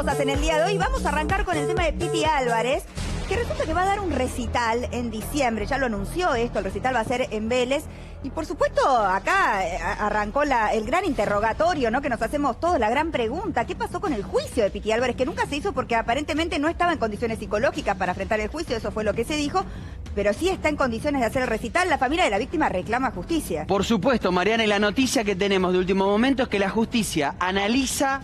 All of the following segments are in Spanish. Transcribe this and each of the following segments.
cosas en el día de hoy. Vamos a arrancar con el tema de Piti Álvarez, que resulta que va a dar un recital en diciembre. Ya lo anunció esto, el recital va a ser en Vélez. Y por supuesto, acá arrancó el gran interrogatorio, ¿no? Que nos hacemos todos, la gran pregunta. ¿Qué pasó con el juicio de Piti Álvarez? Que nunca se hizo porque aparentemente no estaba en condiciones psicológicas para enfrentar el juicio, eso fue lo que se dijo. Pero sí está en condiciones de hacer el recital. La familia de la víctima reclama justicia. Por supuesto, Mariana, y la noticia que tenemos de último momento es que la justicia analiza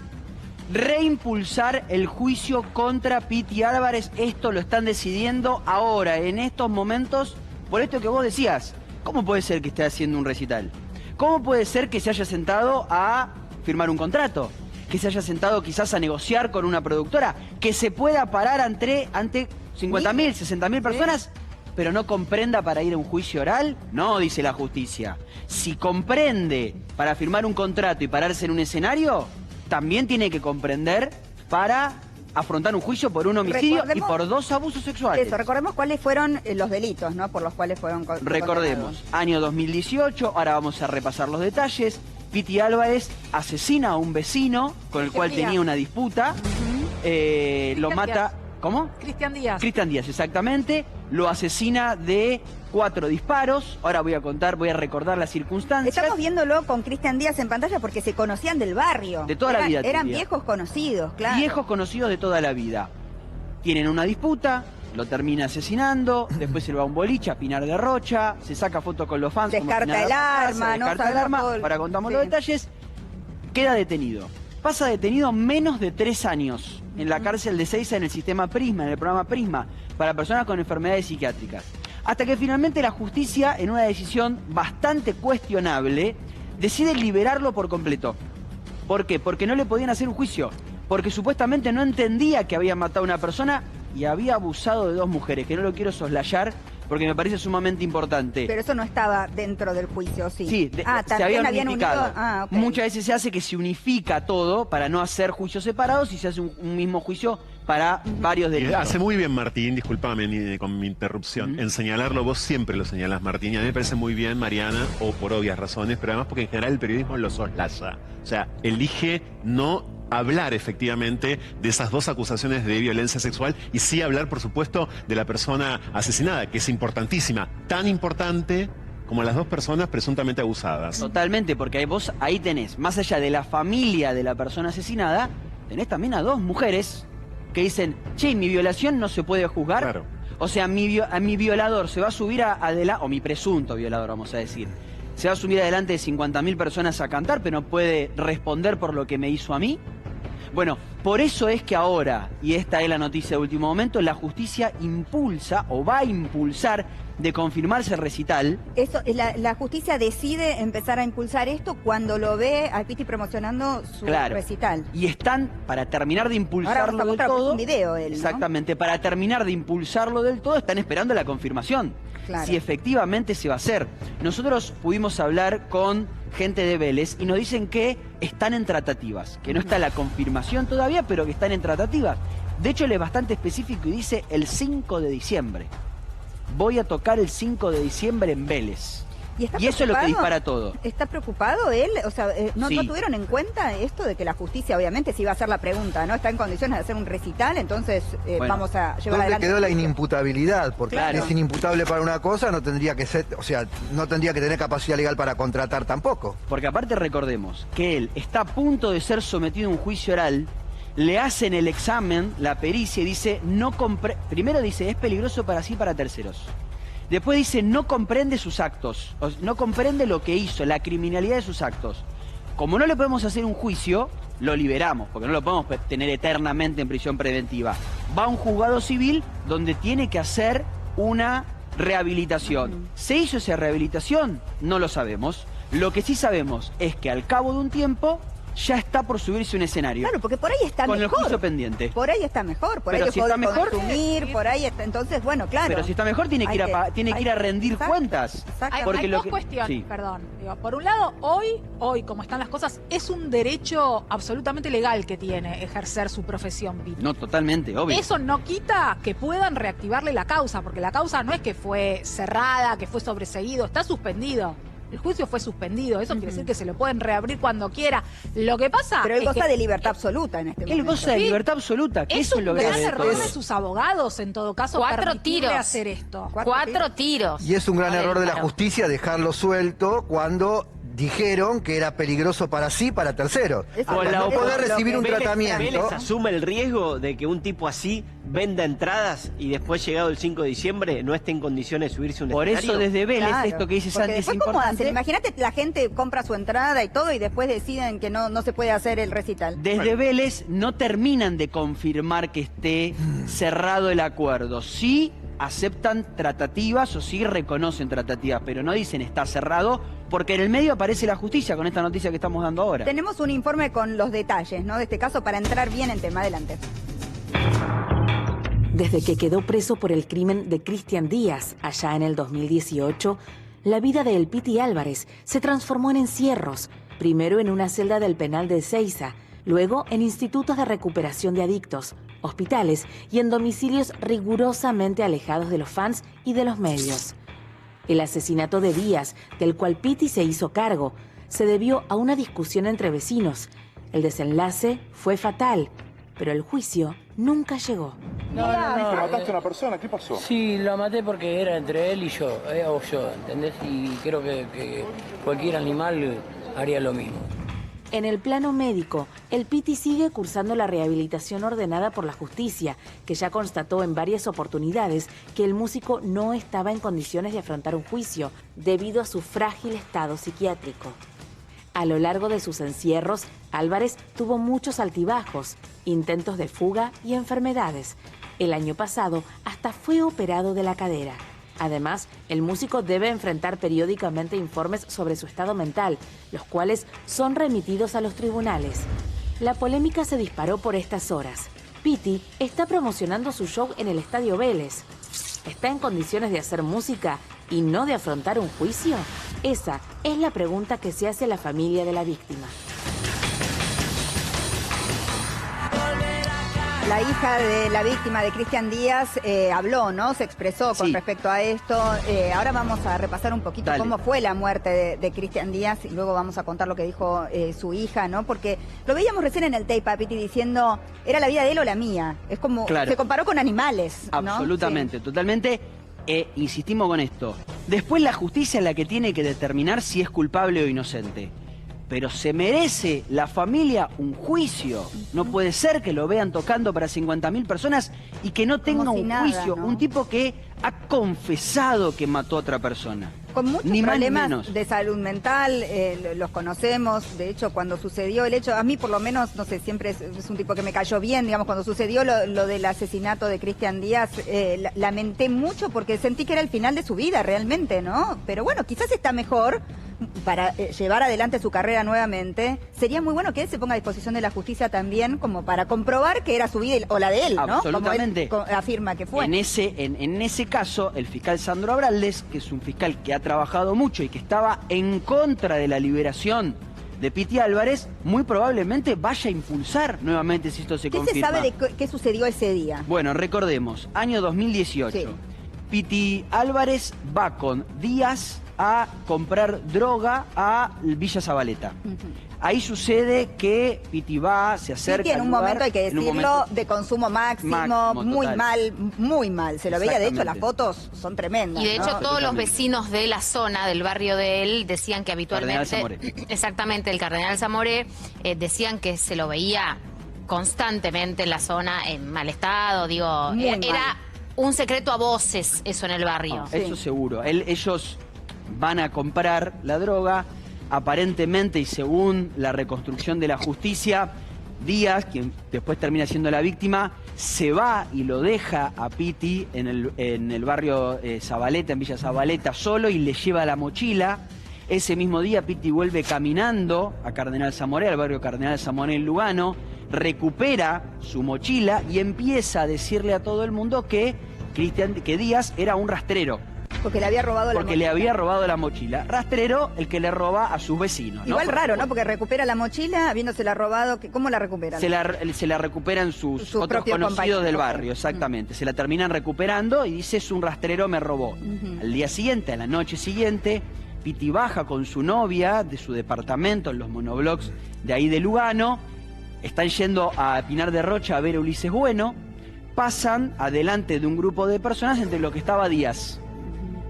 reimpulsar el juicio contra Piti Álvarez. Esto lo están decidiendo ahora, en estos momentos, por esto que vos decías. ¿Cómo puede ser que esté haciendo un recital? ¿Cómo puede ser que se haya sentado a firmar un contrato? ¿Que se haya sentado quizás a negociar con una productora? ¿Que se pueda parar ante 50.000, 60.000 personas, pero no comprenda para ir a un juicio oral? No, dice la justicia. Si comprende para firmar un contrato y pararse en un escenario, también tiene que comprender para afrontar un juicio por un homicidio y por 2 abusos sexuales. Eso, recordemos cuáles fueron los delitos, ¿no? Por los cuales fueron Recordemos, año 2018, ahora vamos a repasar los detalles. Piti Álvarez asesina a un vecino con el cual tenía una disputa, lo mata... ¿Cómo? Cristian Díaz. Cristian Díaz, exactamente. Lo asesina de 4 disparos. Ahora voy a recordar las circunstancias. Estamos viéndolo con Cristian Díaz en pantalla porque se conocían del barrio. De toda la vida. Eran viejos conocidos, claro. Viejos conocidos de toda la vida. Tienen una disputa, lo termina asesinando, después se va a un boliche a Pinar de Rocha, se saca fotos con los fans. Descarta el arma, ¿no? Descarta el arma, para contamos los detalles. Queda detenido. Pasa detenido menos de 3 años en la cárcel de Seiza en el sistema Prisma, en el programa Prisma, para personas con enfermedades psiquiátricas. Hasta que finalmente la justicia, en una decisión bastante cuestionable, decide liberarlo por completo. ¿Por qué? Porque no le podían hacer un juicio. Porque supuestamente no entendía que había matado a una persona y había abusado de 2 mujeres, que no lo quiero soslayar porque me parece sumamente importante. Pero eso no estaba dentro del juicio, ¿sí? Sí, se habían unificado. unificado. Okay. Muchas veces se hace que se unifica todo para no hacer juicios separados y se hace un mismo juicio para varios delitos. Hace muy bien Martín, discúlpame con mi interrupción, en señalarlo. Vos siempre lo señalás, Martín, y a mí me parece muy bien, Mariana, o por obvias razones, pero además porque en general el periodismo lo soslaya. O sea, elige no hablar efectivamente de esas 2 acusaciones de violencia sexual y sí hablar, por supuesto, de la persona asesinada, que es importantísima, tan importante como las 2 personas presuntamente abusadas. Totalmente, porque vos ahí tenés, más allá de la familia de la persona asesinada, tenés también a 2 mujeres que dicen, che, mi violación no se puede juzgar. Claro. O sea, a mi violador se va a subir adelante, o mi presunto violador, vamos a decir, se va a subir adelante de 50.000 personas a cantar, pero no puede responder por lo que me hizo a mí. Bueno, por eso es que ahora, y esta es la noticia de último momento, la justicia impulsa o va a impulsar de confirmarse el recital. Eso, la justicia decide empezar a impulsar esto cuando lo ve a Piti promocionando su recital. Y están, para terminar de impulsarlo del todo, un video él, ¿no? Exactamente, para terminar de impulsarlo del todo, están esperando la confirmación. Claro. Si efectivamente se va a hacer. Nosotros pudimos hablar con gente de Vélez y nos dicen que están en tratativas, que no está la confirmación todavía, pero que están en tratativas. De hecho, él es bastante específico y dice el 5 de diciembre. Voy a tocar el 5 de diciembre en Vélez. Y eso es lo que dispara todo. ¿Está preocupado él? O sea, ¿no tuvieron en cuenta esto de que la justicia, obviamente, si iba a hacer la pregunta, ¿no? Está en condiciones de hacer un recital, entonces vamos a llevar adelante. ¿Dónde quedó la inimputabilidad? Porque es inimputable para una cosa, no tendría que ser, o sea, no tendría que tener capacidad legal para contratar tampoco. Porque aparte recordemos que él está a punto de ser sometido a un juicio oral, le hacen el examen, la pericia, y dice, primero dice, es peligroso para sí y para terceros. Después dice, no comprende sus actos, no comprende lo que hizo, la criminalidad de sus actos. Como no le podemos hacer un juicio, lo liberamos, porque no lo podemos tener eternamente en prisión preventiva. Va a un juzgado civil donde tiene que hacer una rehabilitación. ¿Se hizo esa rehabilitación? No lo sabemos. Lo que sí sabemos es que al cabo de un tiempo ya está por subirse un escenario. Claro, porque por ahí está con mejor. Con el juicio pendiente. Por ahí está mejor, por pero ahí si está mejor, consumir, por ahí está, entonces, bueno, claro. Pero si está mejor tiene que ir a rendir cuentas. Hay 2 cuestiones, perdón. Digo, por un lado, hoy, como están las cosas, es un derecho absolutamente legal que tiene ejercer su profesión, Piti. No, totalmente, obvio. Eso no quita que puedan reactivarle la causa, porque la causa no es que fue cerrada, que fue sobreseído, está suspendido. El juicio fue suspendido, eso quiere decir que se lo pueden reabrir cuando quiera. Lo que pasa Pero él es goza que de libertad absoluta en este momento. Él goza de libertad absoluta, que es eso es un lo gran grave de error todo. de sus abogados, en todo caso, 4 permitirle tiros. hacer esto. 4 tiros. Y es un gran error de la Claro. justicia dejarlo suelto cuando dijeron que era peligroso para sí, para terceros. Eso Con es la lo- No poder eso es lo recibir que- un tratamiento. Vélez asume el riesgo de que un tipo así venda entradas y después, llegado el 5 de diciembre, no esté en condiciones de subirse a un Por escenario. eso desde Vélez, Claro, esto que dice porque Santi es después, ¿cómo hacen? importante. Imagínate, la gente compra su entrada y todo y después deciden que no se puede hacer el recital. Desde Vélez no terminan de confirmar que esté cerrado el acuerdo. Sí aceptan tratativas o sí reconocen tratativas, pero no dicen está cerrado, porque en el medio aparece la justicia con esta noticia que estamos dando ahora. Tenemos un informe con los detalles, ¿no? De este caso para entrar bien en tema. Adelante. Desde que quedó preso por el crimen de Cristian Díaz, allá en el 2018, la vida de El Piti Álvarez se transformó en encierros, primero en una celda del penal de Ezeiza, luego en institutos de recuperación de adictos, hospitales y en domicilios rigurosamente alejados de los fans y de los medios. El asesinato de Díaz, del cual Piti se hizo cargo, se debió a una discusión entre vecinos. El desenlace fue fatal, pero el juicio nunca llegó. No. ¿Mataste a una persona? ¿Qué pasó? Sí, lo maté porque era entre él y yo, o yo, ¿entendés? Y creo que cualquier animal haría lo mismo. En el plano médico, el Piti sigue cursando la rehabilitación ordenada por la justicia, que ya constató en varias oportunidades que el músico no estaba en condiciones de afrontar un juicio debido a su frágil estado psiquiátrico. A lo largo de sus encierros, Álvarez tuvo muchos altibajos, intentos de fuga y enfermedades. El año pasado hasta fue operado de la cadera. Además, el músico debe enfrentar periódicamente informes sobre su estado mental, los cuales son remitidos a los tribunales. La polémica se disparó por estas horas. Piti está promocionando su show en el Estadio Vélez. ¿Está en condiciones de hacer música y no de afrontar un juicio? Esa es la pregunta que se hace a la familia de la víctima. La hija de la víctima de Cristian Díaz habló, ¿no? Se expresó con Sí. respecto a esto. Ahora vamos a repasar un poquito Dale. cómo fue la muerte de Cristian Díaz y luego vamos a contar lo que dijo su hija, ¿no? Porque lo veíamos recién en el tape a Piti diciendo, ¿era la vida de él o la mía? Es como, Claro. se comparó con animales, ¿no? Absolutamente, totalmente. Insistimos con esto. Después la justicia es la que tiene que determinar si es culpable o inocente. Pero se merece la familia un juicio. No puede ser que lo vean tocando para 50.000 personas y que no tenga si un nada, juicio. ¿no? Un tipo que ha confesado que mató a otra persona. Con muchos Ni más ni problemas menos. de salud mental, los conocemos. De hecho, cuando sucedió el hecho, a mí por lo menos, no sé, siempre es un tipo que me cayó bien, digamos, cuando sucedió lo del asesinato de Cristian Díaz, lamenté mucho porque sentí que era el final de su vida realmente, ¿no? Pero bueno, quizás está mejor para llevar adelante su carrera nuevamente. Sería muy bueno que él se ponga a disposición de la justicia también, como para comprobar que era su vida o la de él, ¿no? Absolutamente. Como él afirma que fue. En ese caso, el fiscal Sandro Abraldes, que es un fiscal que ha trabajado mucho y que estaba en contra de la liberación de Piti Álvarez, muy probablemente vaya a impulsar nuevamente si esto se ¿Qué confirma. se sabe de qué sucedió ese día? Bueno, recordemos, año 2018. Sí. Piti Álvarez va con Díaz a comprar droga a Villa Zabaleta. Ahí sucede que Piti va, se acerca Piti en al un lugar, momento, hay que en un decirlo, momento- de consumo máximo, Máximo, muy total. mal. Se lo veía, de hecho, las Exactamente. fotos son tremendas. Y de hecho ¿no? todos los Totalmente. vecinos de la zona, del barrio de él, decían que habitualmente... Cardenal Zamoré. Exactamente, el Cardenal Zamoré, decían que se lo veía constantemente en la zona en mal estado, digo, Muy mal. era un secreto a voces eso en el barrio. No, eso seguro. Ellos van a comprar la droga, aparentemente y según la reconstrucción de la justicia, Díaz, quien después termina siendo la víctima, se va y lo deja a Piti en el barrio Zabaleta, en Villa Zabaleta, solo y le lleva la mochila. Ese mismo día Piti vuelve caminando a Cardenal Zamoré, al barrio Cardenal Zamoré en Lugano, recupera su mochila y empieza a decirle a todo el mundo que Díaz era un rastrero. Porque le había robado la Porque le mochila. había robado la mochila. Rastrero, el que le roba a sus vecinos, ¿no? Igual Por raro, supuesto. ¿no? Porque recupera la mochila habiéndosela robado. ¿Cómo la recupera? Se la recuperan sus Sus otros propios conocidos compañeros. del barrio, exactamente. Se la terminan recuperando y dice, es un rastrero, me robó. Ujú. Al día siguiente, a la noche siguiente, Piti baja con su novia de su departamento en los monoblocks de ahí de Lugano. Están yendo a Pinar de Rocha a ver a Ulises Bueno. Pasan adelante de un grupo de personas entre lo que estaba Díaz.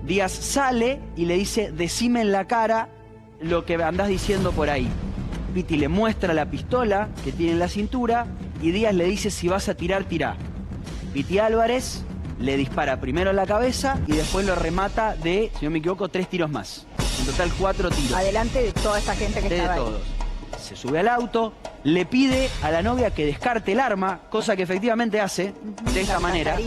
Díaz sale y le dice, decime en la cara lo que andás diciendo por ahí. Piti le muestra la pistola que tiene en la cintura y Díaz le dice, si vas a tirar, tirá. Piti Álvarez le dispara primero en la cabeza y después lo remata de, si no me equivoco, 3 tiros más. En total 4 tiros. Adelante de toda esta gente que estaba ahí. Todos. Se sube al auto, le pide a la novia que descarte el arma, cosa que efectivamente hace de esta manera,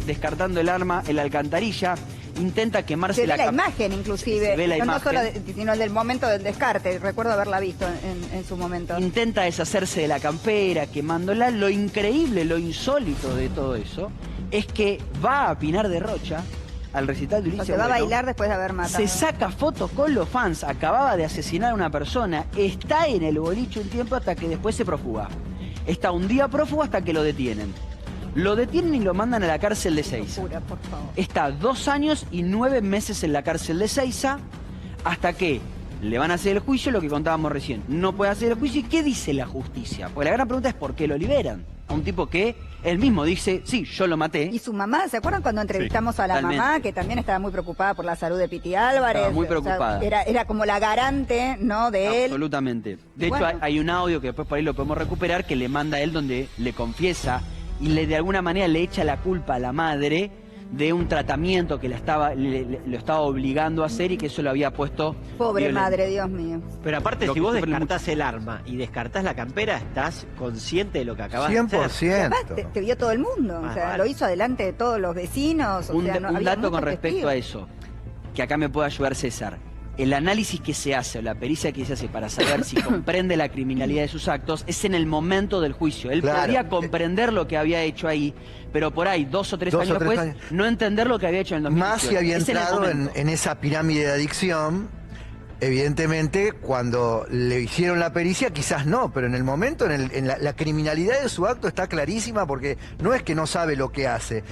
descartando el arma en la alcantarilla. Intenta quemarse la cabeza. Se ve la imagen, inclusive. Se ve la imagen. No solo sino el del momento del descarte. Recuerdo haberla visto en su momento. Intenta deshacerse de la campera, quemándola. Lo increíble, lo insólito de todo eso es que va a Pinar de Rocha al recital de Ulises Bueno. Va a bailar después de haber matado. Se saca fotos con los fans. Acababa de asesinar a una persona. Está en el boliche un tiempo hasta que después se prófuga. Está un día prófugo hasta que lo detienen. Lo detienen y lo mandan a la cárcel de Seiza. Está 2 años y 9 meses en la cárcel de Seiza hasta que le van a hacer el juicio, lo que contábamos recién. No puede hacer el juicio. ¿Y qué dice la justicia? Pues la gran pregunta es ¿por qué lo liberan? A un tipo que él mismo dice, sí, yo lo maté. Y su mamá, ¿se acuerdan cuando entrevistamos a la mamá? Que también estaba muy preocupada por la salud de Piti Álvarez. Estaba muy preocupada. O sea, era como la garante, ¿no? De él. Absolutamente. De hecho, hay un audio que después por ahí lo podemos recuperar que le manda a él donde le confiesa y de alguna manera le echa la culpa a la madre de un tratamiento que lo estaba obligando a hacer y que eso lo había puesto Pobre violento. Madre, Dios mío. Pero aparte, si vos descartás el arma y descartás la campera, estás consciente de lo que acabas de hacer. 100%. Además, te vio todo el mundo. O sea, lo hizo adelante de todos los vecinos. Un dato con respecto a eso, que acá me puede ayudar César. El análisis que se hace o la pericia que se hace para saber si comprende la criminalidad de sus actos es en el momento del juicio. Él podía comprender lo que había hecho ahí, pero por ahí 2 o 3 años después no entender lo que había hecho en el 2018. Más si había entrado en esa pirámide de adicción. Evidentemente, cuando le hicieron la pericia, quizás no, pero en el momento, la criminalidad de su acto está clarísima porque no es que no sabe lo que hace.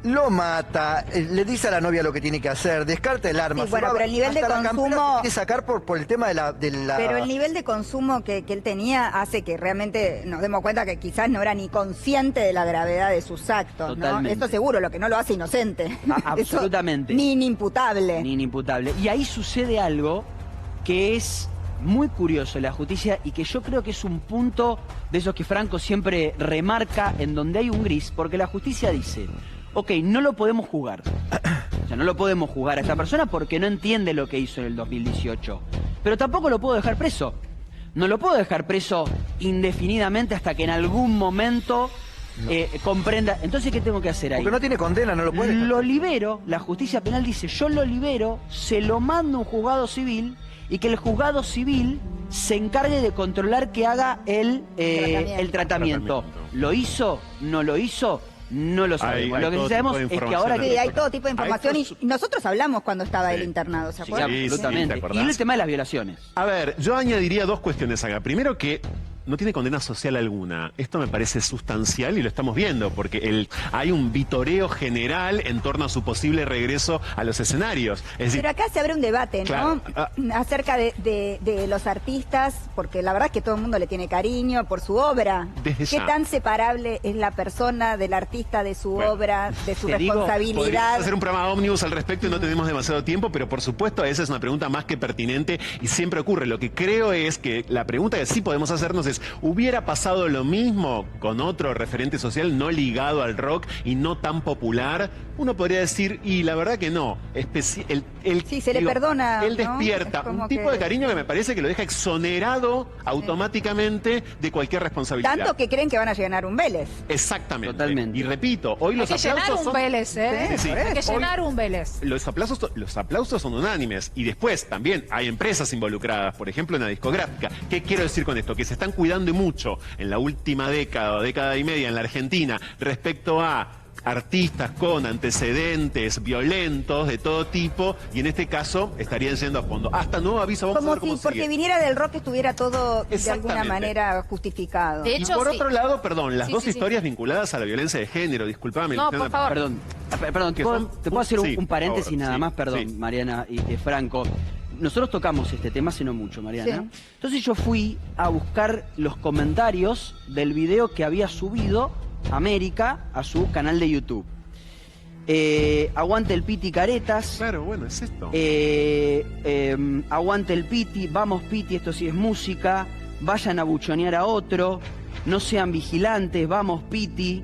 Lo mata, le dice a la novia lo que tiene que hacer, descarta el arma. Sí, bueno, pero el nivel de consumo... Tiene que sacar por el tema de la... Pero el nivel de consumo que él tenía hace que realmente nos demos cuenta que quizás no era ni consciente de la gravedad de sus actos, ¿no? Esto seguro, lo que no lo hace inocente. Absolutamente. Ni inimputable. Ni inimputable. Y ahí sucede algo que es muy curioso en la justicia y que yo creo que es un punto de esos que Franco siempre remarca en donde hay un gris, porque la justicia dice... Ok, no lo podemos juzgar. O sea, no lo podemos juzgar a esta persona porque no entiende lo que hizo en el 2018. Pero tampoco lo puedo dejar preso. No lo puedo dejar preso indefinidamente hasta que en algún momento comprenda. Entonces, ¿qué tengo que hacer ahí? Porque no tiene condena, no lo puede dejar. Lo libero, la justicia penal dice, yo lo libero, se lo mando a un juzgado civil y que el juzgado civil se encargue de controlar que haga el tratamiento. ¿Lo hizo? ¿No lo hizo? No lo sabemos. Lo que sí sabemos es que ahora... Sí, hay todo tipo de información y nosotros hablamos cuando estaba él internado, ¿se acuerdan? Sí, absolutamente. Y el tema de las violaciones. A ver, yo añadiría 2 cuestiones acá. Primero que no tiene condena social alguna. Esto me parece sustancial y lo estamos viendo, porque hay un vitoreo general en torno a su posible regreso a los escenarios. Es decir, pero acá se abre un debate, ¿no? Claro. Acerca de los artistas, porque la verdad es que todo el mundo le tiene cariño por su obra. ¿Qué tan separable es la persona del artista de su obra, de su responsabilidad? Podríamos hacer un programa ómnibus al respecto y no tenemos demasiado tiempo, pero por supuesto esa es una pregunta más que pertinente y siempre ocurre. Lo que creo es que la pregunta que sí podemos hacernos es, ¿hubiera pasado lo mismo con otro referente social no ligado al rock y no tan popular? Uno podría decir, y la verdad que no. Sí, se le perdona. Él despierta un tipo de cariño que me parece que lo deja exonerado automáticamente de cualquier responsabilidad. Tanto que creen que van a llenar un Vélez. Exactamente. Totalmente. Y repito, hoy los aplausos son... Hay que llenar un Vélez, ¿eh? Sí. Hay que llenar un Vélez. Los aplausos son unánimes. Y después también hay empresas involucradas, por ejemplo, en la discográfica. ¿Qué quiero decir con esto? Que se están cuidando mucho en la última década o década y media en la Argentina respecto a artistas con antecedentes violentos de todo tipo, y en este caso estarían yendo a fondo. Hasta nuevo aviso, vamos a ver cómo si porque sigue. viniera del rock estuviera todo de alguna manera justificado. De hecho, y por sí. otro lado, perdón, las dos sí. historias vinculadas a la violencia de género, disculpame. No, por favor. Perdón, ¿te puedo hacer un paréntesis por favor, nada sí, más? Perdón, sí. Mariana y Franco. Nosotros tocamos este tema hace no mucho, Mariana. Sí. Entonces yo fui a buscar los comentarios del video que había subido América a su canal de YouTube. Aguante el Piti Caretas. Claro, bueno, es esto. Aguante el Piti, vamos Piti, esto sí es música. Vayan a buchonear a otro. No sean vigilantes, vamos Piti.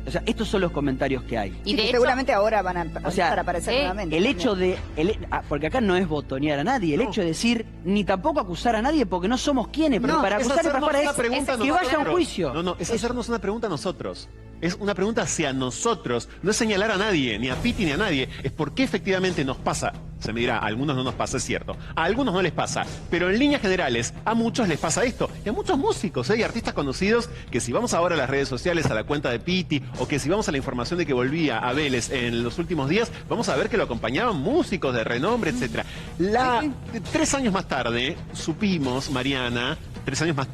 O sea, estos son los comentarios que hay. Y de hecho, seguramente ahora van a empezar a aparecer nuevamente. El hecho de... porque acá no es botonear a nadie. El hecho de decir, ni tampoco acusar a nadie porque no somos quienes. Pero para acusar es que vaya a un juicio. No, es hacernos una pregunta a nosotros. Es una pregunta hacia nosotros. No es señalar a nadie, ni a Piti ni a nadie. Es por qué efectivamente nos pasa. Se me dirá, a algunos no nos pasa, es cierto. A algunos no les pasa. Pero en líneas generales, a muchos les pasa esto. Y a muchos músicos, y artistas conocidos, que si vamos ahora a las redes sociales, a la cuenta de Piti, o que si vamos a la información de que volvía a Vélez en los últimos días, vamos a ver que lo acompañaban músicos de renombre, etcétera. 3 años más tarde, supimos, Mariana, 3 años más,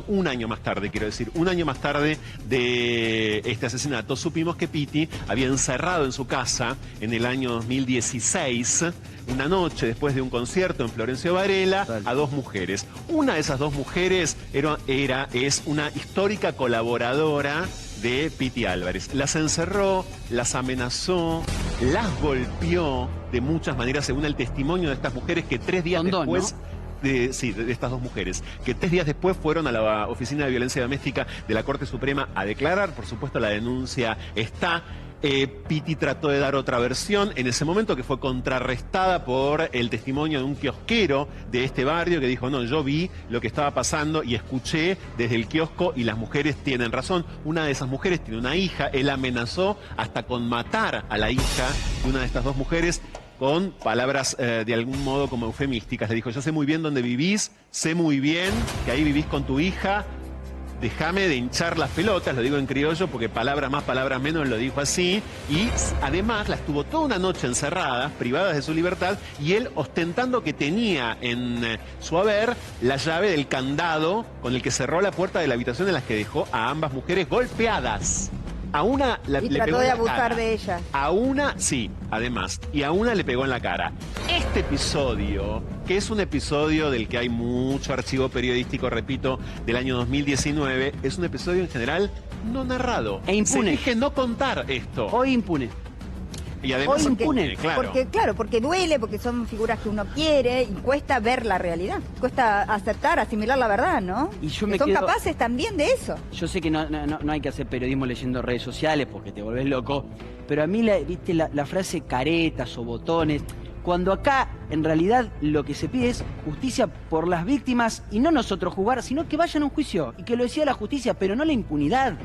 un año más tarde, quiero decir, un año más tarde de este asesinato, supimos que Piti había encerrado en su casa en el año 2016, una noche después de un concierto en Florencio Varela, a 2 mujeres. Una de esas 2 mujeres es una histórica colaboradora de Piti Álvarez. Las encerró, las amenazó, las golpeó de muchas maneras, según el testimonio de estas mujeres, que 3 días después... ¿no? De estas 2 mujeres, que 3 días después fueron a la Oficina de Violencia Doméstica de la Corte Suprema a declarar. Por supuesto, la denuncia está. Piti trató de dar otra versión en ese momento, que fue contrarrestada por el testimonio de un kiosquero de este barrio que dijo, no, yo vi lo que estaba pasando y escuché desde el kiosco y las mujeres tienen razón. Una de esas mujeres tiene una hija, él amenazó hasta con matar a la hija de una de estas 2 mujeres, con palabras de algún modo como eufemísticas. Le dijo, yo sé muy bien dónde vivís, sé muy bien que ahí vivís con tu hija, déjame de hinchar las pelotas, lo digo en criollo porque palabras más, palabras menos, lo dijo así, y además las tuvo toda una noche encerradas, privadas de su libertad, y él ostentando que tenía en su haber la llave del candado con el que cerró la puerta de la habitación en la que dejó a ambas mujeres golpeadas. A una le trató pegó de en la abusar cara. de ella. A una, sí, además. Y a una le pegó en la cara. Este episodio, que es un episodio del que hay mucho archivo periodístico, repito, del año 2019, es un episodio en general no narrado. E impune. Se elige no contar esto. Hoy impune. Y además Hoy impune, claro. Porque duele, porque son figuras que uno quiere y cuesta ver la realidad, cuesta aceptar, asimilar la verdad, ¿no? Y yo que son capaces también de eso. Yo sé que no hay que hacer periodismo leyendo redes sociales porque te volvés loco, pero a mí viste la frase caretas o botones, cuando acá en realidad lo que se pide es justicia por las víctimas y no nosotros jugar, sino que vayan a un juicio y que lo decida la justicia, pero no la impunidad.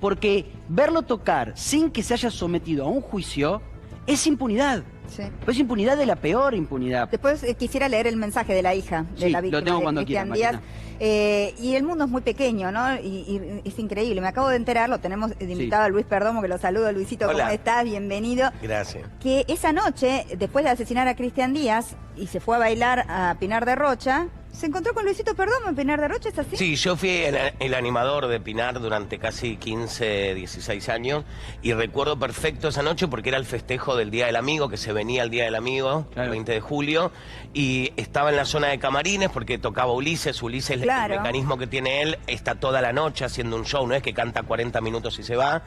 Porque verlo tocar sin que se haya sometido a un juicio es impunidad. Sí. Es impunidad de la peor impunidad. Después quisiera leer el mensaje de la hija de la víctima, lo tengo cuando de Cristian quiera, Díaz. Y el mundo es muy pequeño, ¿no? Y es increíble. Me acabo de enterar, lo tenemos de invitado a Luis Perdomo, que lo saludo. Luisito, hola. ¿Cómo estás? Bienvenido. Gracias. Que esa noche, después de asesinar a Cristian Díaz, y se fue a bailar a Pinar de Rocha, se encontró con Luisito Perdomo en Pinar de Rocha, ¿es así? Sí, yo fui el animador de Pinar durante casi 15, 16 años y recuerdo perfecto esa noche porque era el festejo del Día del Amigo, que se venía el Día del Amigo, el 20 de julio, y estaba en la zona de camarines porque tocaba Ulises. Ulises, Claro. el mecanismo que tiene él, está toda la noche haciendo un show, no es que canta 40 minutos y se va.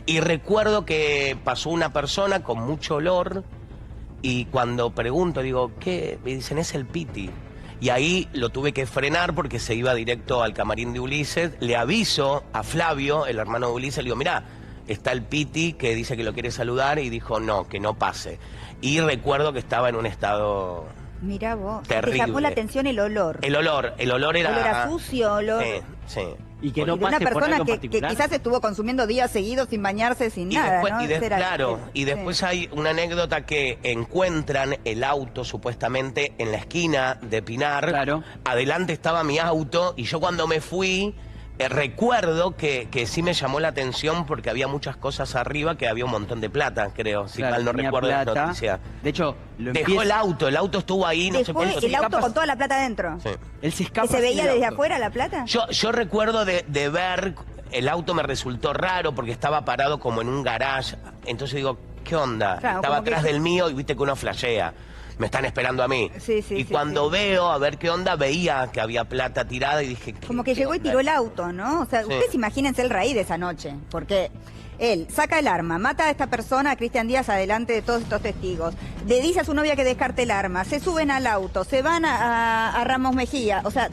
Y recuerdo que pasó una persona con mucho olor y cuando pregunto, digo, ¿qué? Me dicen, es el Piti. Y ahí lo tuve que frenar porque se iba directo al camarín de Ulises. Le aviso a Flavio, el hermano de Ulises, le digo, mirá, está el Piti que dice que lo quiere saludar, y dijo, no, que no pase. Y recuerdo que estaba en un estado Mirá vos. terrible. Te llamó la atención el olor. El olor era... Olor a sucio, olor... Sí. Y que Y no de una pase por persona algo en que particular. quizás estuvo consumiendo días seguidos sin bañarse, sin nada, ¿no? Claro, y después hay una anécdota que encuentran el auto supuestamente en la esquina de Pinar. Claro. Adelante estaba mi auto y yo cuando me fui Recuerdo que sí me llamó la atención porque había muchas cosas arriba, que había un montón de plata, creo, si Claro, mal no tenía recuerdo la plata. noticia. De hecho, Dejó el auto estuvo ahí, no sé Dejó cuánto el tiempo. auto con toda la plata adentro. Sí. Él se escapa. ¿Que se veía sin el desde auto. afuera la plata? Yo recuerdo de ver, el auto me resultó raro porque estaba parado como en un garage. Entonces digo, ¿qué onda? Claro, Estaba como que- atrás del mío y viste que uno flashea. Me están esperando a mí. Sí, sí, y sí, cuando sí. veo a ver qué onda, veía que había plata tirada y dije, Como que llegó y tiró el auto, ¿no? O sea, Sí. ustedes imagínense el raíz de esa noche, porque él saca el arma, mata a esta persona, a Cristian Díaz, adelante de todos estos testigos, le dice a su novia que descarte el arma, se suben al auto, se van a Ramos Mejía, o sea,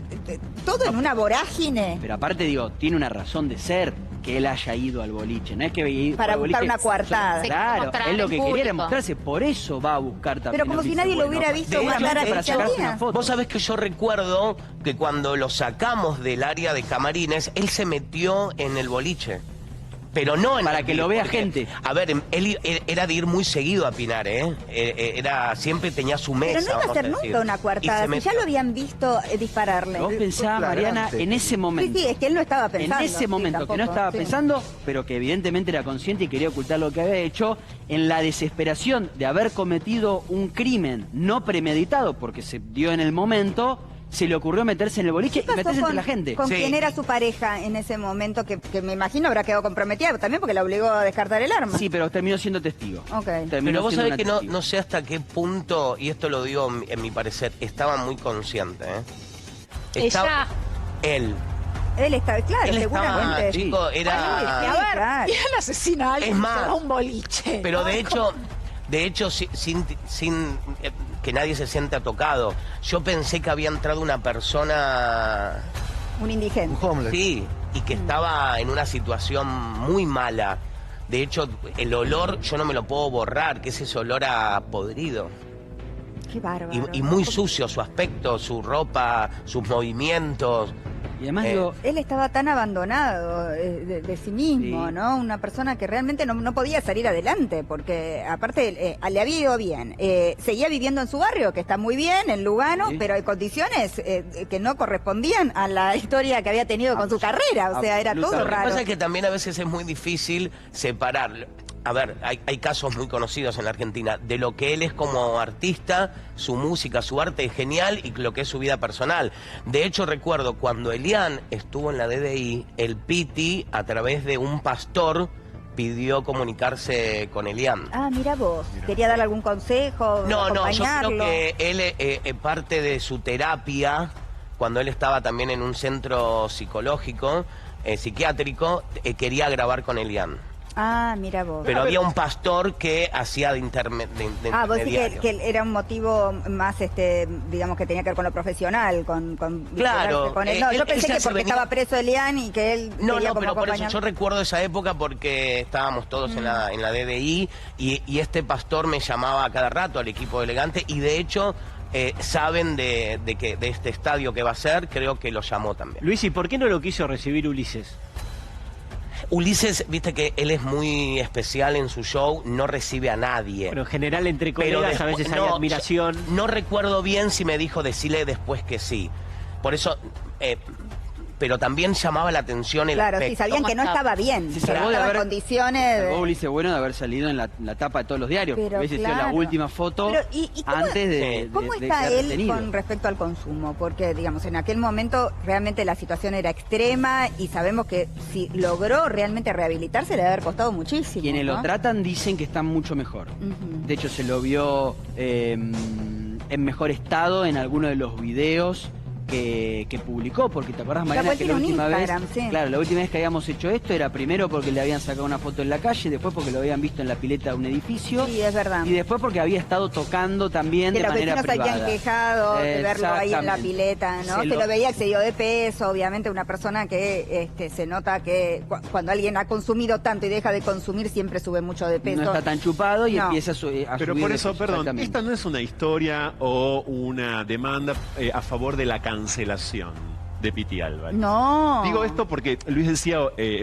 todo en una vorágine Pero aparte, digo, tiene una razón de ser que él haya ido al boliche. No es que iba para al boliche. buscar una coartada. Se Claro, mostrar es lo en que público. quería mostrarse. Por eso va a buscar también. Pero como al si nadie lo hubiera vicebueno. visto De hecho, matar a para Cristian sacarse una Díaz. foto. Vos sabés que yo recuerdo que cuando lo sacamos del área de camarines, él se metió en el boliche. Pero no en Para el- que lo vea porque, gente. A ver, él era de ir muy seguido a Pinar, ¿eh? Siempre tenía su mesa. Pero no iba a vamos ser decir. nunca una Y coartada, se si metió. ya lo habían visto dispararle. Vos pensabas, Mariana, flagrante. en ese momento. Sí, sí, es que él no estaba pensando. En ese sí, momento que no tampoco, estaba sí. pensando, pero que evidentemente era consciente y quería ocultar lo que había hecho, en la desesperación de haber cometido un crimen no premeditado, porque se dio en el momento, se le ocurrió meterse en el boliche ¿Qué y pasó meterse con, entre la gente. con Sí. quién era su pareja en ese momento? Que me imagino habrá quedado comprometida también porque la obligó a descartar el arma. Sí, pero terminó siendo testigo. Ok. Terminó Pero vos siendo sabés una que testigo. no sé hasta qué punto, y esto lo digo en mi parecer, estaba muy consciente, ¿eh? Ella. Él. Él estaba, claro, Él estaba, seguramente. chico, Sí, era... A ver, claro. y él asesina a alguien Es más, se va a un boliche. Pero ¿no? de hecho, sin que nadie se sienta tocado, yo pensé que había entrado una persona, Un indigente. Un homeless. sí, y que estaba en una situación muy mala. De hecho, el olor yo no me lo puedo borrar, que es ese olor a podrido. Qué bárbaro. Y muy sucio su aspecto, su ropa, sus movimientos. Y además Eh, digo, Él estaba tan abandonado de sí mismo, Sí. ¿no? Una persona que realmente no podía salir adelante, porque aparte le había ido bien. Seguía viviendo en su barrio, que está muy bien, en Lugano, Sí. pero en condiciones que no correspondían a la historia que había tenido con su carrera. O sea, era todo Absolutamente. Lo que raro. pasa es que también a veces es muy difícil separar. A ver, hay casos muy conocidos en la Argentina de lo que él es como artista, su música, su arte es genial y lo que es su vida personal. De hecho, recuerdo cuando Elian estuvo en la DDI, el Piti, a través de un pastor, pidió comunicarse con Elian. Ah, mira vos. ¿Quería darle algún consejo? No, yo acompañarlo? creo que él, parte de su terapia, cuando él estaba también en un centro psicológico, psiquiátrico, quería grabar con Elian. Ah, mira vos. Pero había un pastor que hacía de Vos decís intermediario. que era un motivo más, digamos, que tenía que ver con lo profesional, con Claro, vincularse con él. No, yo él pensé ya que se porque venía- estaba preso Elian y que él No, quería como pero por eso acompañar. yo recuerdo esa época porque estábamos todos en la DDI y este pastor me llamaba a cada rato al equipo de Elegante y de hecho saben de este estadio que va a ser, creo que lo llamó también. Luis, ¿y por qué no lo quiso recibir Ulises? Ulises, viste que él es muy especial en su show, no recibe a nadie. Pero en general entre Pero colegas a después- veces hay no, admiración. No recuerdo bien si me dijo decirle después que sí. Por eso, pero también llamaba la atención el Claro, sí, aspecto. sabían que no estaba bien, Se que no salvó de estaba en haber- condiciones de... salvó Ulises Bueno de haber salido en la tapa de todos los diarios. Pero Hubiese sido la claro. última foto Pero, ¿y cómo- antes de ¿Cómo de está quedar él detenido. con respecto al consumo? Porque, digamos, en aquel momento realmente la situación era extrema y sabemos que si logró realmente rehabilitarse le debe haber costado muchísimo. Quienes ¿no? lo tratan dicen que están mucho mejor. Ujú. De hecho, se lo vio en mejor estado en algunos de los videos que publicó, porque te acordás, Mariana, pues que tiene la un última vez, Instagram, sí. claro, la última vez que habíamos hecho esto era primero porque le habían sacado una foto en la calle, después porque lo habían visto en la pileta de un edificio, Sí, es verdad. y después porque había estado tocando también Que de los manera vecinos se privada. habían quejado de verlo ahí en la Exactamente. pileta, ¿no? Se Se lo- lo veía excedido de peso, obviamente una persona que se nota que cuando alguien ha consumido tanto y deja de consumir siempre sube mucho de peso. No está tan chupado y No. empieza a Pero subir por de eso, peso, perdón, exactamente. esta no es una historia o una demanda a favor de la cancelación de Piti Álvarez. No. Digo esto porque Luis decía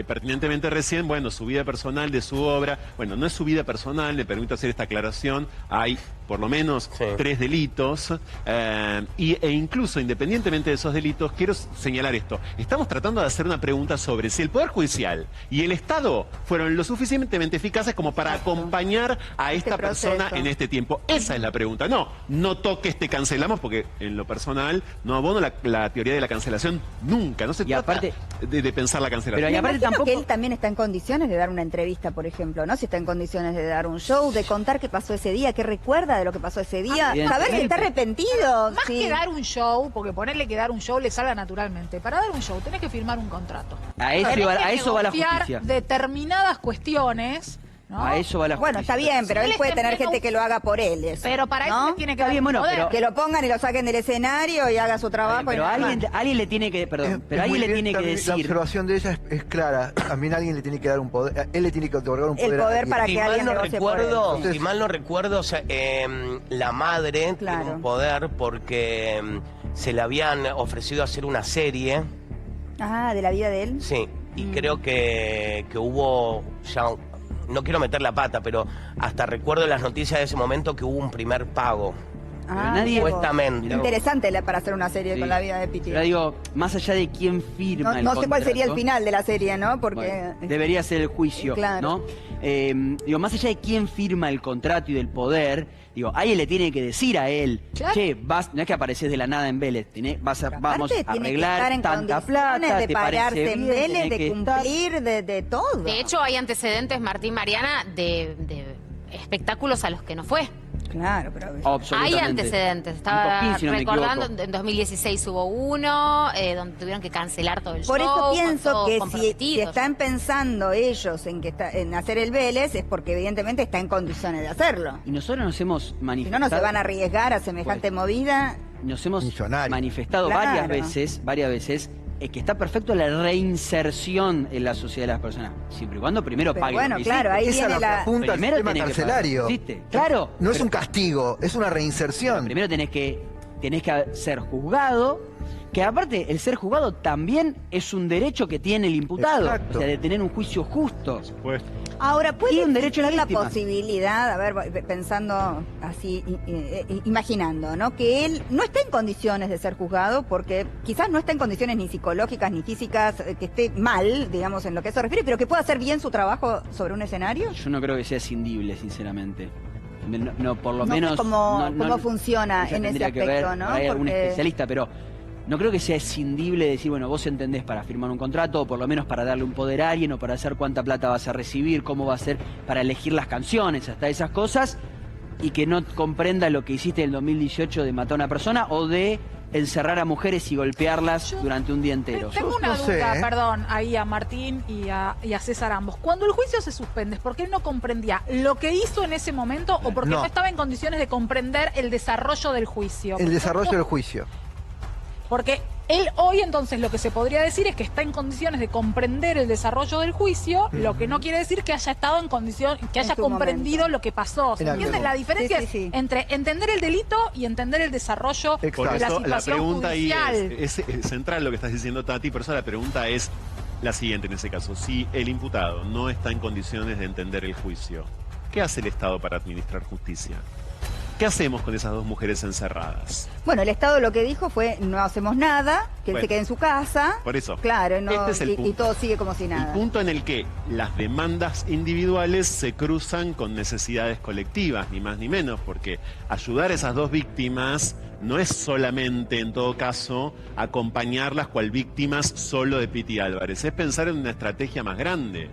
pertinentemente recién, bueno, su vida personal, de su obra. Bueno, no es su vida personal, me permito hacer esta aclaración. Hay por lo menos 3 delitos, e incluso independientemente de esos delitos, quiero señalar esto. Estamos tratando de hacer una pregunta sobre si el Poder Judicial y el Estado fueron lo suficientemente eficaces como para acompañar a esta persona en este tiempo. Esa es la pregunta. No toques, te cancelamos, porque en lo personal no abono la teoría de la cancelación nunca. No se trata de pensar la cancelación. Pero aparte tampoco... que él también está en condiciones de dar una entrevista, por ejemplo, ¿no? Si está en condiciones de dar un show, de contar qué pasó ese día, qué recuerda de lo que pasó ese día, saber si está arrepentido. Más que dar un show, porque ponerle que dar un show le salga naturalmente. Para dar un show tenés que firmar un contrato. A eso va la justicia. Determinadas cuestiones... ¿no? A eso va la justicia. Bueno, está bien, pero él puede tener gente que lo haga por él. Eso, pero para eso tiene que haber poder. Que lo pongan y lo saquen del escenario y haga su trabajo. Pero alguien le tiene que, pero alguien le tiene que decir. La observación de ella es clara. También alguien le tiene que dar un poder. Él le tiene que otorgar un poder. El poder para que alguien negocie por él. Si mal no recuerdo, o sea, la madre tiene un poder porque se le habían ofrecido hacer una serie. Ah, de la vida de él. Sí, y creo que hubo ya... No quiero meter la pata, pero hasta recuerdo en las noticias de ese momento que hubo un primer pago. Supuestamente. Interesante para hacer una serie con la vida de Piti. Pero digo, más allá de quién firma el contrato, no sé cuál sería el ¿no? final de la serie, ¿no? Porque bueno, debería ser el juicio, ¿no? Digo, más allá de quién firma el contrato y del poder, digo, alguien le tiene que decir a él, che, no es que apareces de la nada en Vélez, vamos a arreglar tanta plata, de pararse en Vélez, de cumplir, de todo. De hecho, hay antecedentes, Martín, Mariana, de espectáculos a los que no fue. Claro, pero... Hay antecedentes. Estaba recordando, en 2016 hubo uno, donde tuvieron que cancelar todo el show. Por eso pienso que si están pensando ellos en hacer el Vélez, es porque evidentemente está en condiciones de hacerlo. Y nosotros nos hemos manifestado... Si no se van a arriesgar a semejante movida. Nos hemos manifestado varias veces que está perfecto la reinserción en la sociedad de las personas, siempre y cuando primero paguen. Bueno, claro, ahí viene la punta del sistema carcelario. Claro. No es un castigo, es una reinserción. Primero tenés que ser juzgado, que aparte el ser juzgado también es un derecho que tiene el imputado. Exacto. O sea, de tener un juicio justo. Por supuesto. Ahora, ¿puede un derecho a la posibilidad, a ver, pensando así, imaginando, ¿no? Que él no está en condiciones de ser juzgado porque quizás no está en condiciones ni psicológicas ni físicas, que esté mal, digamos, en lo que eso refiere, pero que pueda hacer bien su trabajo sobre un escenario? Yo no creo que sea escindible, sinceramente. No, por lo menos... ¿Cómo funciona en ese aspecto, no? Hay algún especialista, pero... No creo que sea escindible decir, bueno, vos entendés para firmar un contrato, o por lo menos para darle un poder a alguien, o para hacer cuánta plata vas a recibir, cómo va a ser para elegir las canciones, hasta esas cosas, y que no comprenda lo que hiciste en el 2018 de matar a una persona, o de encerrar a mujeres y golpearlas durante un día entero. Tengo una duda, perdón, ahí a Martín y a César ambos. Cuando el juicio se suspende, ¿por qué él no comprendía lo que hizo en ese momento, o porque no estaba en condiciones de comprender el desarrollo del juicio? El desarrollo del juicio. Porque él hoy entonces lo que se podría decir es que está en condiciones de comprender el desarrollo del juicio, lo que no quiere decir que haya estado en condición, que haya comprendido lo que pasó. ¿Se entiende? La diferencia es entre entender el delito y entender el desarrollo de la situación la pregunta judicial. Ahí es central lo que estás diciendo, Tati, por eso la pregunta es la siguiente en ese caso. Si el imputado no está en condiciones de entender el juicio, ¿qué hace el Estado para administrar justicia? ¿Qué hacemos con esas dos mujeres encerradas? Bueno, el Estado lo que dijo fue, no hacemos nada, que él se quede en su casa. Por eso. Claro, este es el punto. Y todo sigue como si nada. El punto en el que las demandas individuales se cruzan con necesidades colectivas, ni más ni menos, porque ayudar a esas dos víctimas no es solamente, en todo caso, acompañarlas cual víctimas solo de Piti Álvarez, es pensar en una estrategia más grande.